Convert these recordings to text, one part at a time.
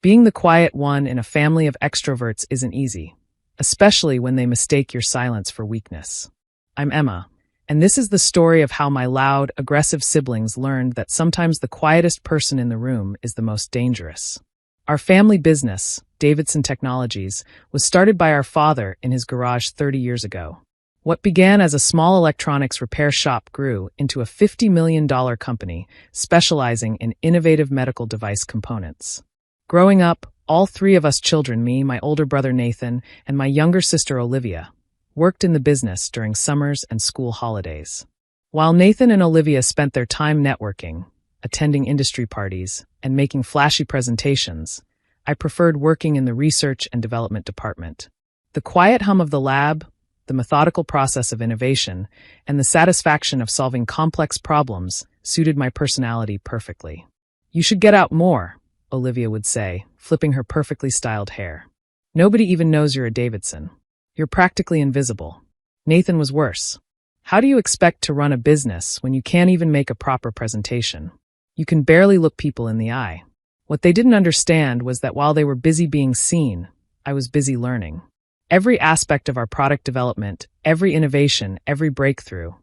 Being the quiet one in a family of extroverts isn't easy, especially when they mistake your silence for weakness. I'm Emma, and this is the story of how my loud, aggressive siblings learned that sometimes the quietest person in the room is the most dangerous. Our family business, Davidson Technologies, was started by our father in his garage 30 years ago. What began as a small electronics repair shop grew into a $50 million company specializing in innovative medical device components. Growing up, all three of us children, me, my older brother Nathan, and my younger sister Olivia, worked in the business during summers and school holidays. While Nathan and Olivia spent their time networking, attending industry parties, and making flashy presentations, I preferred working in the research and development department. The quiet hum of the lab, the methodical process of innovation, and the satisfaction of solving complex problems suited my personality perfectly. "You should get out more," Olivia would say, flipping her perfectly styled hair. "Nobody even knows you're a Davidson. You're practically invisible." Nathan was worse. "How do you expect to run a business when you can't even make a proper presentation? You can barely look people in the eye." What they didn't understand was that while they were busy being seen, I was busy learning. Every aspect of our product development, every innovation, every breakthrough,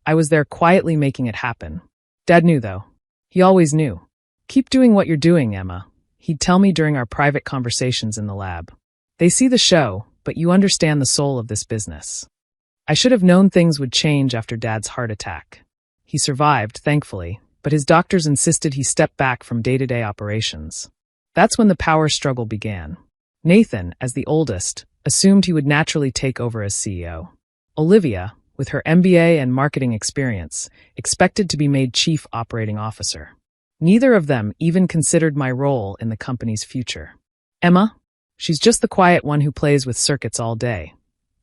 I was there quietly making it happen. Dad knew, though. He always knew. "Keep doing what you're doing, Emma," he'd tell me during our private conversations in the lab. "They see the show, but you understand the soul of this business." I should have known things would change after Dad's heart attack. He survived, thankfully, but his doctors insisted he step back from day-to-day operations. That's when the power struggle began. Nathan, as the oldest, assumed he would naturally take over as CEO. Olivia, with her MBA and marketing experience, expected to be made Chief Operating Officer. Neither of them even considered my role in the company's future. "Emma? She's just the quiet one who plays with circuits all day,"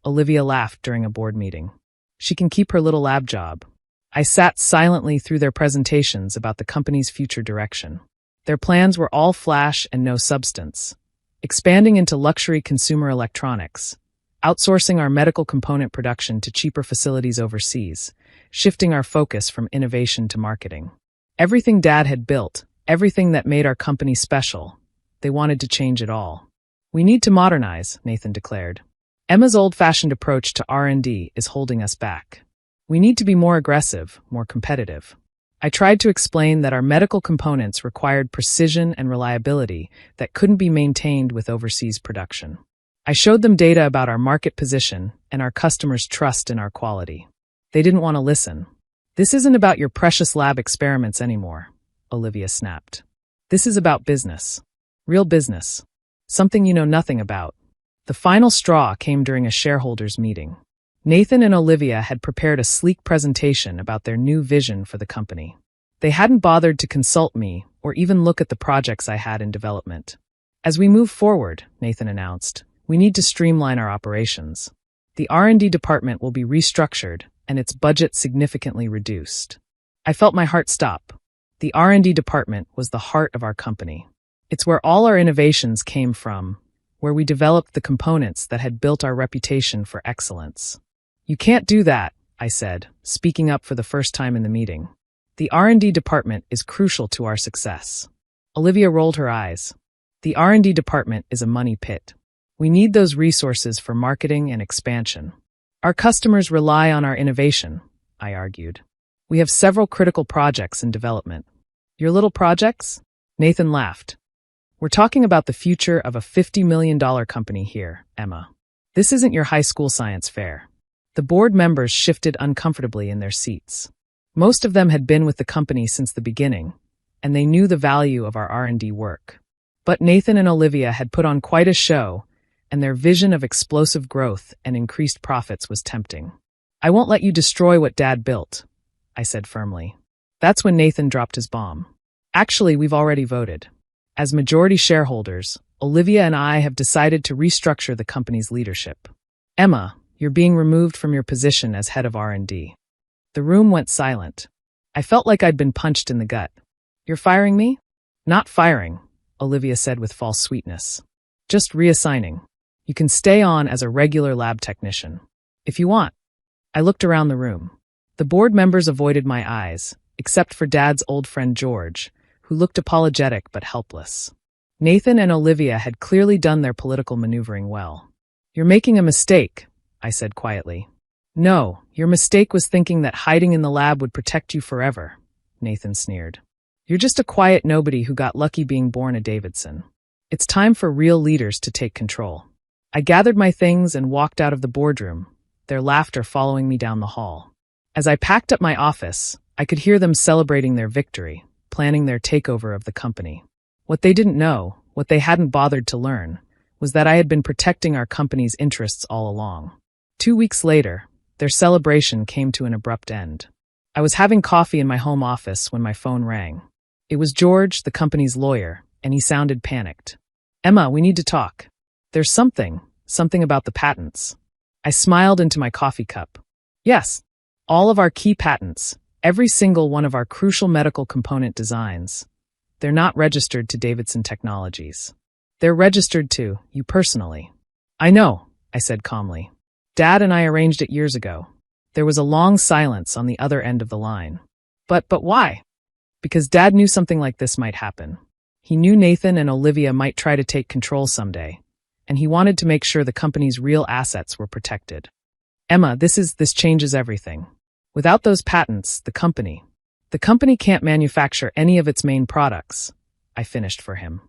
Olivia laughed during a board meeting. "She can keep her little lab job." I sat silently through their presentations about the company's future direction. Their plans were all flash and no substance. Expanding into luxury consumer electronics, outsourcing our medical component production to cheaper facilities overseas, shifting our focus from innovation to marketing. Everything Dad had built, everything that made our company special, they wanted to change it all. "We need to modernize," Nathan declared. "Emma's old-fashioned approach to R&D is holding us back. We need to be more aggressive, more competitive." I tried to explain that our medical components required precision and reliability that couldn't be maintained with overseas production. I showed them data about our market position and our customers' trust in our quality. They didn't want to listen. "This isn't about your precious lab experiments anymore," Olivia snapped. "This is about business. Real business. Something you know nothing about." The final straw came during a shareholders' meeting. Nathan and Olivia had prepared a sleek presentation about their new vision for the company. They hadn't bothered to consult me or even look at the projects I had in development. "As we move forward," Nathan announced, "we need to streamline our operations. The R&D department will be restructured and its budget significantly reduced." I felt my heart stop. The R&D department was the heart of our company. It's where all our innovations came from, where we developed the components that had built our reputation for excellence. "You can't do that," I said, speaking up for the first time in the meeting. "The R&D department is crucial to our success." Olivia rolled her eyes. "The R&D department is a money pit. We need those resources for marketing and expansion. Our customers rely on our innovation," I argued. "We have several critical projects in development." "Your little projects?" Nathan laughed. "We're talking about the future of a $50 million company here, Emma. This isn't your high school science fair." The board members shifted uncomfortably in their seats. Most of them had been with the company since the beginning, and they knew the value of our R&D work. But Nathan and Olivia had put on quite a show, and their vision of explosive growth and increased profits was tempting. "I won't let you destroy what Dad built," I said firmly. That's when Nathan dropped his bomb. "Actually, we've already voted. As majority shareholders, Olivia and I have decided to restructure the company's leadership. Emma, you're being removed from your position as head of R&D." The room went silent. I felt like I'd been punched in the gut. "You're firing me?" "Not firing," Olivia said with false sweetness. "Just reassigning. You can stay on as a regular lab technician, if you want." I looked around the room. The board members avoided my eyes, except for Dad's old friend George, who looked apologetic but helpless. Nathan and Olivia had clearly done their political maneuvering well. "You're making a mistake," I said quietly. "No, your mistake was thinking that hiding in the lab would protect you forever," Nathan sneered. "You're just a quiet nobody who got lucky being born a Davidson. It's time for real leaders to take control." I gathered my things and walked out of the boardroom, their laughter following me down the hall. As I packed up my office, I could hear them celebrating their victory, planning their takeover of the company. What they didn't know, what they hadn't bothered to learn, was that I had been protecting our company's interests all along. 2 weeks later, their celebration came to an abrupt end. I was having coffee in my home office when my phone rang. It was George, the company's lawyer, and he sounded panicked. "Emma, we need to talk. There's something about the patents." I smiled into my coffee cup. "Yes, all of our key patents, every single one of our crucial medical component designs. They're not registered to Davidson Technologies. They're registered to you personally." "I know," I said calmly. "Dad and I arranged it years ago." There was a long silence on the other end of the line. But why?" "Because Dad knew something like this might happen. He knew Nathan and Olivia might try to take control someday, and he wanted to make sure the company's real assets were protected." "Emma, this changes everything. Without those patents, the company can't manufacture any of its main products," I finished for him.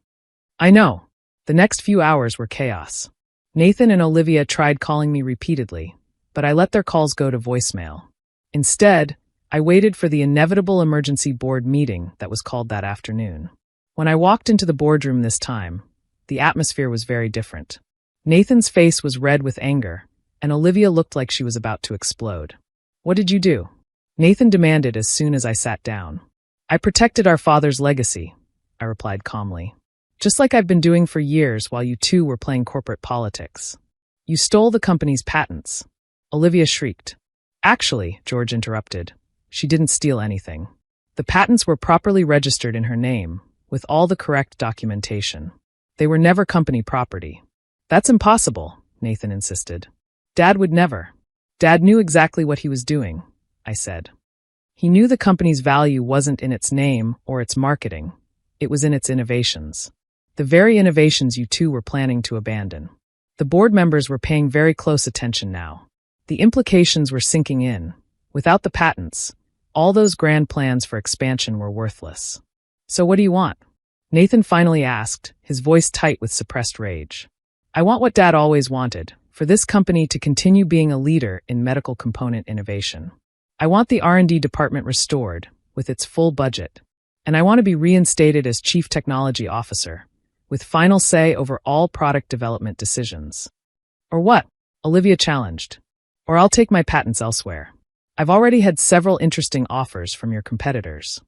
"I know." The next few hours were chaos. Nathan and Olivia tried calling me repeatedly, but I let their calls go to voicemail. Instead, I waited for the inevitable emergency board meeting that was called that afternoon. When I walked into the boardroom this time, the atmosphere was very different. Nathan's face was red with anger, and Olivia looked like she was about to explode. "What did you do?" Nathan demanded as soon as I sat down. "I protected our father's legacy," I replied calmly. "Just like I've been doing for years while you two were playing corporate politics. You stole the company's patents." Olivia shrieked. "Actually," George interrupted, "she didn't steal anything. The patents were properly registered in her name, with all the correct documentation. They were never company property." "That's impossible," Nathan insisted. "Dad would never." "Dad knew exactly what he was doing," I said. "He knew the company's value wasn't in its name or its marketing. It was in its innovations. The very innovations you two were planning to abandon." The board members were paying very close attention now. The implications were sinking in. Without the patents, all those grand plans for expansion were worthless. "So what do you want?" Nathan finally asked, his voice tight with suppressed rage. "I want what Dad always wanted, for this company to continue being a leader in medical component innovation. I want the R&D department restored, with its full budget. And I want to be reinstated as Chief Technology Officer, with final say over all product development decisions." "Or what?" Olivia challenged. "Or I'll take my patents elsewhere. I've already had several interesting offers from your competitors."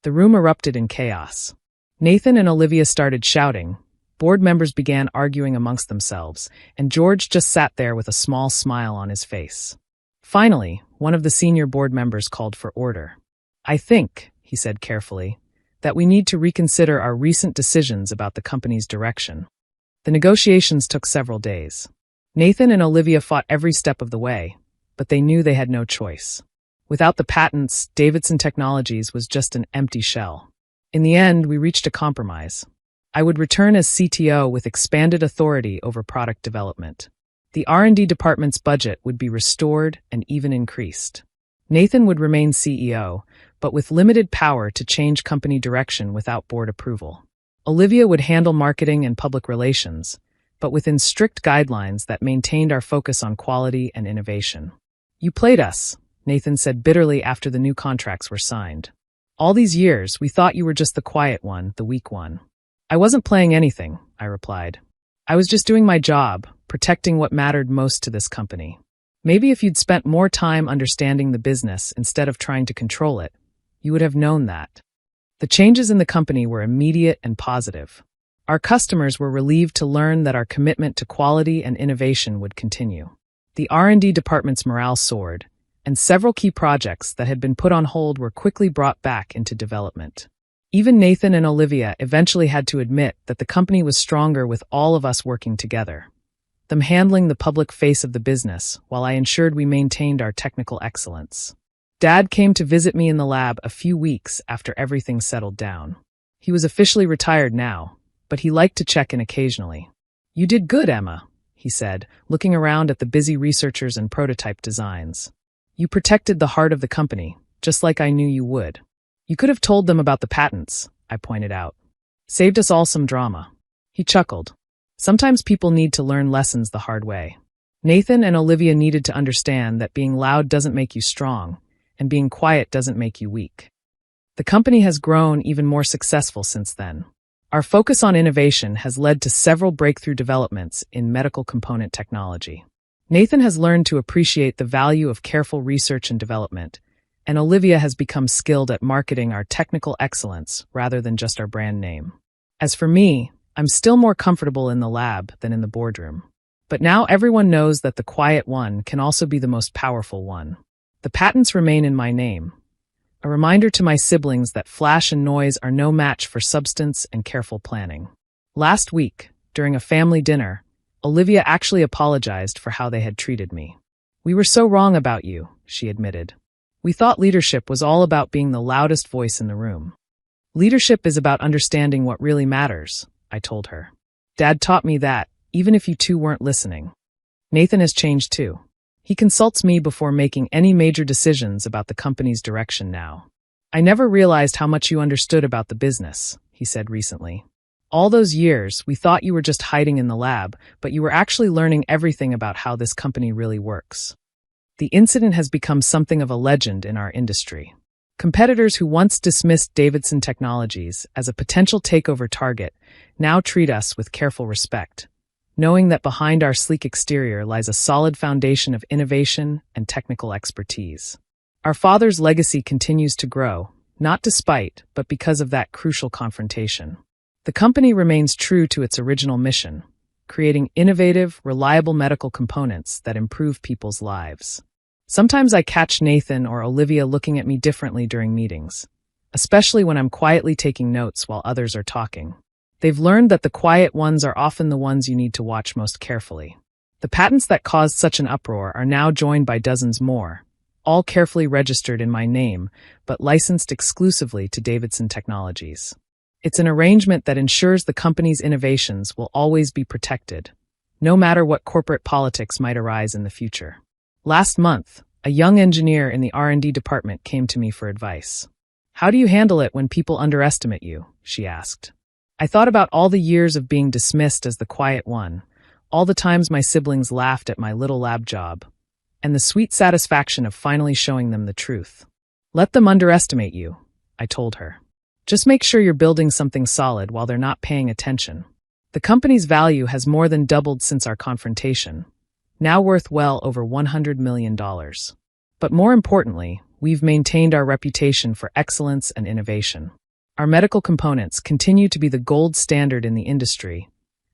The room erupted in chaos. Nathan and Olivia started shouting, board members began arguing amongst themselves, and George just sat there with a small smile on his face. Finally, one of the senior board members called for order. "I think," he said carefully, "that we need to reconsider our recent decisions about the company's direction." The negotiations took several days. Nathan and Olivia fought every step of the way, but they knew they had no choice. Without the patents, Davidson Technologies was just an empty shell. In the end, we reached a compromise. I would return as CTO with expanded authority over product development. The R&D department's budget would be restored and even increased. Nathan would remain CEO, but with limited power to change company direction without board approval. Olivia would handle marketing and public relations, but within strict guidelines that maintained our focus on quality and innovation. "You played us," Nathan said bitterly after the new contracts were signed. "All these years, we thought you were just the quiet one, the weak one." "I wasn't playing anything," I replied. "I was just doing my job, protecting what mattered most to this company. Maybe if you'd spent more time understanding the business instead of trying to control it, you would have known that." The changes in the company were immediate and positive. Our customers were relieved to learn that our commitment to quality and innovation would continue. The R&D department's morale soared, and several key projects that had been put on hold were quickly brought back into development. Even Nathan and Olivia eventually had to admit that the company was stronger with all of us working together, them handling the public face of the business while I ensured we maintained our technical excellence. Dad came to visit me in the lab a few weeks after everything settled down. He was officially retired now, but he liked to check in occasionally. "You did good, Emma," he said, looking around at the busy researchers and prototype designs. "You protected the heart of the company, just like I knew you would." "You could have told them about the patents," I pointed out. "Saved us all some drama." He chuckled. "Sometimes people need to learn lessons the hard way." Nathan and Olivia needed to understand that being loud doesn't make you strong, and being quiet doesn't make you weak. The company has grown even more successful since then. Our focus on innovation has led to several breakthrough developments in medical component technology. Nathan has learned to appreciate the value of careful research and development, and Olivia has become skilled at marketing our technical excellence rather than just our brand name. As for me, I'm still more comfortable in the lab than in the boardroom. But now everyone knows that the quiet one can also be the most powerful one. The patents remain in my name, a reminder to my siblings that flash and noise are no match for substance and careful planning. Last week, during a family dinner, Olivia actually apologized for how they had treated me. "We were so wrong about you," she admitted. "We thought leadership was all about being the loudest voice in the room." "Leadership is about understanding what really matters," I told her. "Dad taught me that, even if you two weren't listening." Nathan has changed too. He consults me before making any major decisions about the company's direction now. "I never realized how much you understood about the business," he said recently. "All those years, we thought you were just hiding in the lab, but you were actually learning everything about how this company really works." The incident has become something of a legend in our industry. Competitors who once dismissed Davidson Technologies as a potential takeover target now treat us with careful respect, knowing that behind our sleek exterior lies a solid foundation of innovation and technical expertise. Our father's legacy continues to grow, not despite, but because of that crucial confrontation. The company remains true to its original mission, creating innovative, reliable medical components that improve people's lives. Sometimes I catch Nathan or Olivia looking at me differently during meetings, especially when I'm quietly taking notes while others are talking. They've learned that the quiet ones are often the ones you need to watch most carefully. The patents that caused such an uproar are now joined by dozens more, all carefully registered in my name, but licensed exclusively to Davidson Technologies. It's an arrangement that ensures the company's innovations will always be protected, no matter what corporate politics might arise in the future. Last month, a young engineer in the R&D department came to me for advice. "How do you handle it when people underestimate you?" she asked. I thought about all the years of being dismissed as the quiet one, all the times my siblings laughed at my little lab job, and the sweet satisfaction of finally showing them the truth. "Let them underestimate you," I told her. "Just make sure you're building something solid while they're not paying attention." The company's value has more than doubled since our confrontation, now worth well over $100 million. But more importantly, we've maintained our reputation for excellence and innovation. Our medical components continue to be the gold standard in the industry,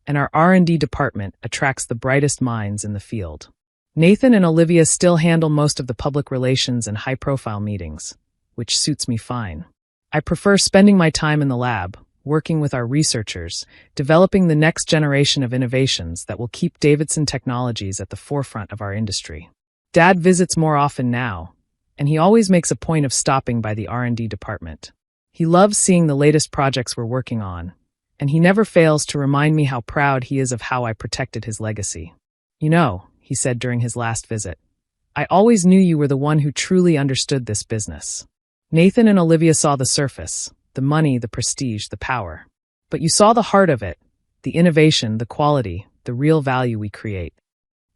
and our R&D department attracts the brightest minds in the field. Nathan and Olivia still handle most of the public relations and high-profile meetings, which suits me fine. I prefer spending my time in the lab, working with our researchers, developing the next generation of innovations that will keep Davidson Technologies at the forefront of our industry. Dad visits more often now, and he always makes a point of stopping by the R&D department. He loves seeing the latest projects we're working on, and he never fails to remind me how proud he is of how I protected his legacy. "You know," he said during his last visit, "I always knew you were the one who truly understood this business." Nathan and Olivia saw the surface, the money, the prestige, the power. But you saw the heart of it, the innovation, the quality, the real value we create.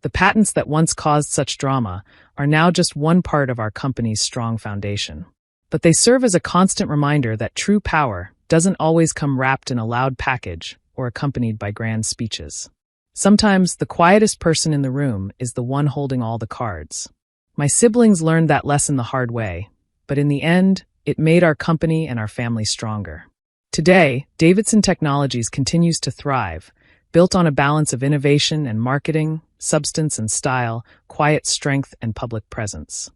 The patents that once caused such drama are now just one part of our company's strong foundation. But they serve as a constant reminder that true power doesn't always come wrapped in a loud package or accompanied by grand speeches. Sometimes the quietest person in the room is the one holding all the cards. My siblings learned that lesson the hard way, but in the end, it made our company and our family stronger. Today, Davidson Technologies continues to thrive, built on a balance of innovation and marketing, substance and style, quiet strength and public presence.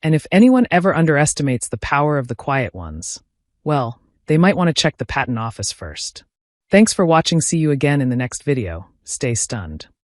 And if anyone ever underestimates the power of the quiet ones, well, they might want to check the patent office first. Thanks for watching. See you again in the next video. Stay stunned.